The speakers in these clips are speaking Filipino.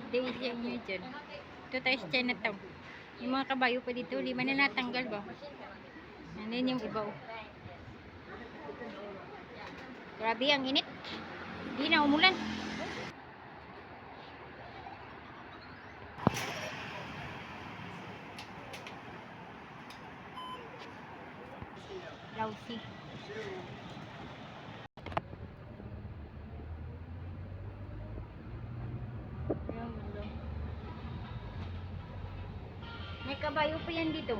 Dahil siya inyo dyan. Ito tayo sa Chinatown. Yung mga kabayo pa dito, lima na natanggal ba? Yan yung iba. Grabe ang init. Hindi na umulan. Lousy. May kabayo pa yan dito.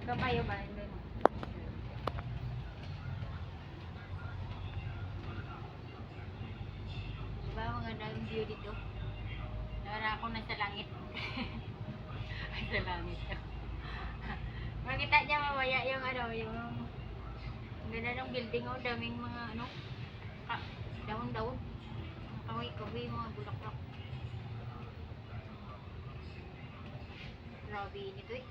Kabayo ba? Diba mga daming view dito? Nara ako na sa langit. Ay, sa langit. Makita niya mamaya yung ano, yung ganda ng building, oh, daming mga ano, daon-daon, kahoy-kahoy, mga bulaklak. Grabe nito eh.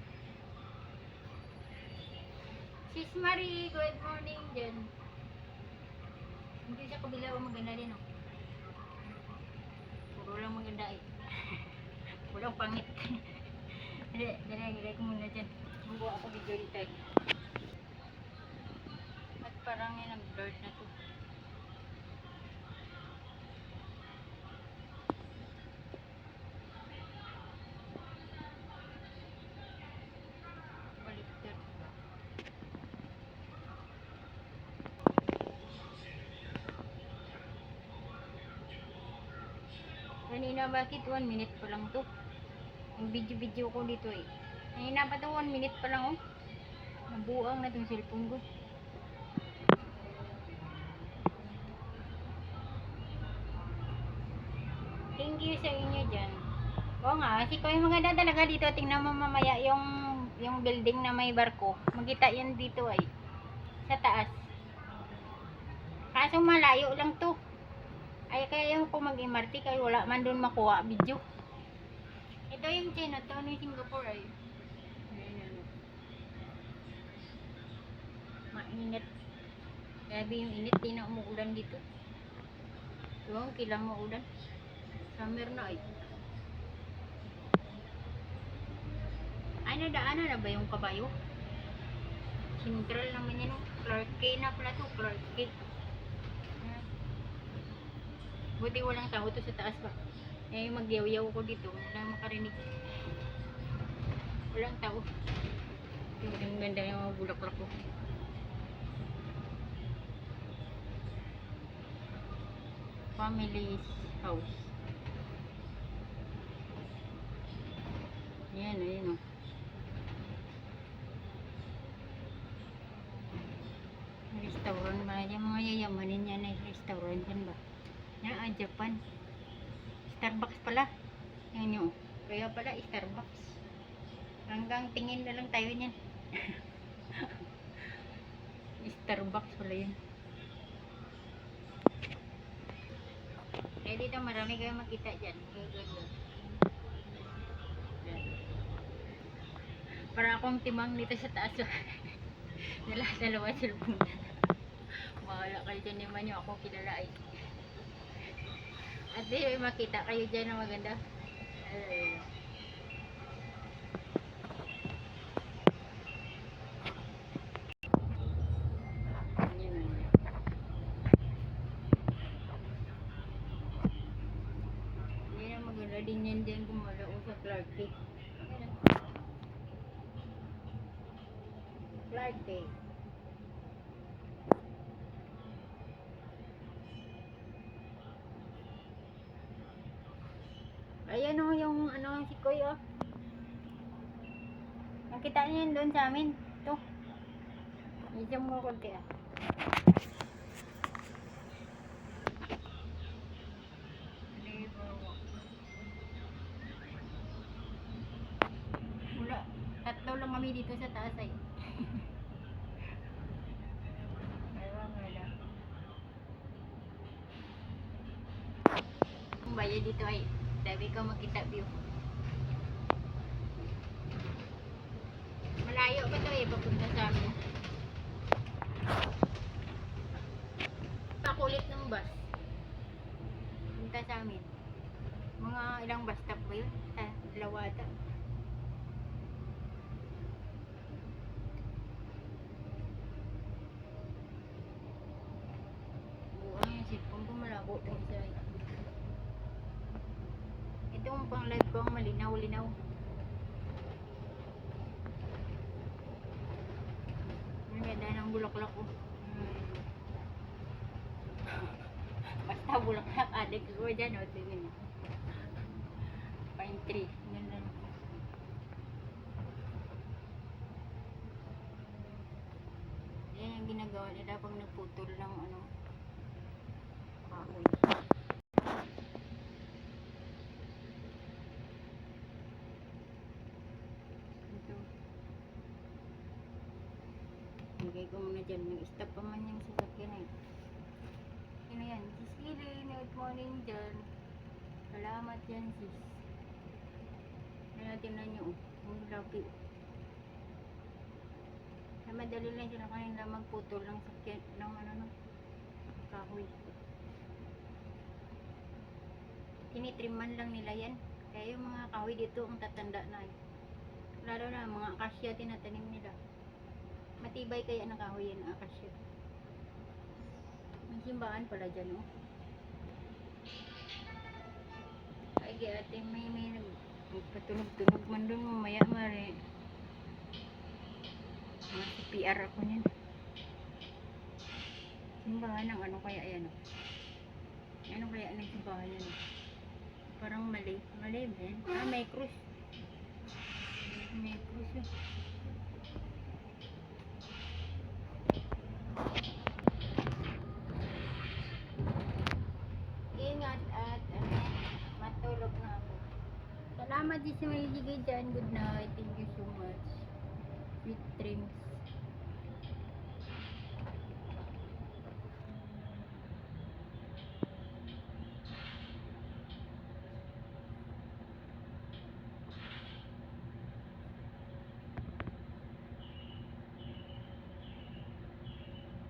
Sis Marie, good morning dyan. Hindi sa kabila o maganda din, oh. Puro lang maganda eh. Walang pangit. Dali ko muna dyan. Bubuha ako video dito eh. At parang yan ang blurred na to. Baliktad. Kanina bakit 1 minute pa lang to? Yung video ko dito eh. Kanina pa to 1 minute pa lang, oh. Nabuang na itong cellphone ko. Thank you sa inyo dyan. Oo nga, kasi kung yung maganda talaga dito, tingnan mo mamaya yung building na may barko. Magkita yan dito ay. Sa taas. Kaso malayo lang to. Ay kaya yung kung mag-MRT kaya wala man doon makuha video. Ito yung Chinatown ng Singapore ay. Mainit. Grabe yung init, di na umuulan dito. Diba, kilang maulan. Summer na ay. Ay, nadaanan na ba yung kabayo? Central naman yan. Clark K na pala to. Clark K. Buti walang tao to sa taas ba? Eh, magyaw-yaw ko dito. Wala makarinig. Walang tao. Yung ganda yung mga bulaklak ko. Family's house. Yan, ayun o. Restaurant ba? Yung mga yayamanin yan ay restaurant yan ba? Yan, Japan. Starbucks pala. Yan yun. Kaya pala, Starbucks. Hanggang tingin na lang tayo niyan. Starbucks pala yun. Eh, dito marami kayo makita dyan. Para akong timang dito sa taas. Dalawa cellphone. Mahala kayo dyan naman yung ako kilala eh. At di makita kayo dyan na maganda. Yan ang maganda din yan dyan kung malao sa Clark K. Clark K. Ayan o yung ano si Koy o. Nakita niyo yun doon sa amin. Ito. Medyo mo konti ah. Wala. Tatlo lang kami dito sa taas ay. Kung bayad dito ay sabi ko makita view. Malayo ba ito eh, papunta sa amin. Pakulit ng bus. Punta ata sa amin. Mga ilang bus stop ba yun? Dalawa ata. Buang yung cellphone ko, malabo itong isa. Itong pang live ko ang malinaw-linaw. Ang ganda ng bulaklak ko. Basta bulaklak, adik ko dyan, o, tingin. Pine tree. Ganda. Yan yung ginagawa nila pag nagputol ng ano, kahoy. Ito. Bigay ko muna dyan. Nag-stop pa man yung sasakyan eh. Sino yan? Sis Lily, good morning dyan. Salamat yan sis. Kaya tingnan nyo, ang laki. Kaya madali lang sila kanila magputol ng sakyan, ng ano no, kahoy. Tinitriman lang nila yan. Kaya yung mga kahoy dito ang tatanda na eh. Lalo na mga akasya tinatanim nila. Matibay kaya ng kahoy yan, akasya. May simbahan pala dyan oh. Ay ate, may nagpatunog-tunog man doon mamaya mare. PR ako niyan. Simbahan ng ano kaya yan oh. Ano kaya ng simbahan yan oh. Parang mali ba yan? Ah, may krus. May krus oh. Ingat at matulog na ako. Salamat din sa mga higay dyan. Good night. Thank you so much. Sweet dreams.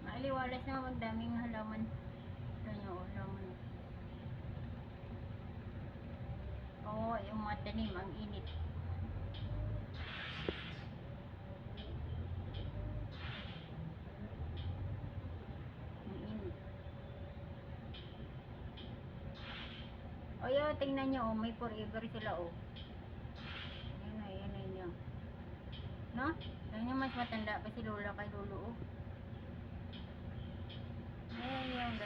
Maaliwalas na magdaming halaman. Ito nyo, halaman. Oo, yung mga tanim, ang init. Ang init. O yun, tingnan nyo, oh, may forever sila, oh. Yan na yun. No? Yan yung mas matanda pa si Lola kay Lolo, oh. Ayan yung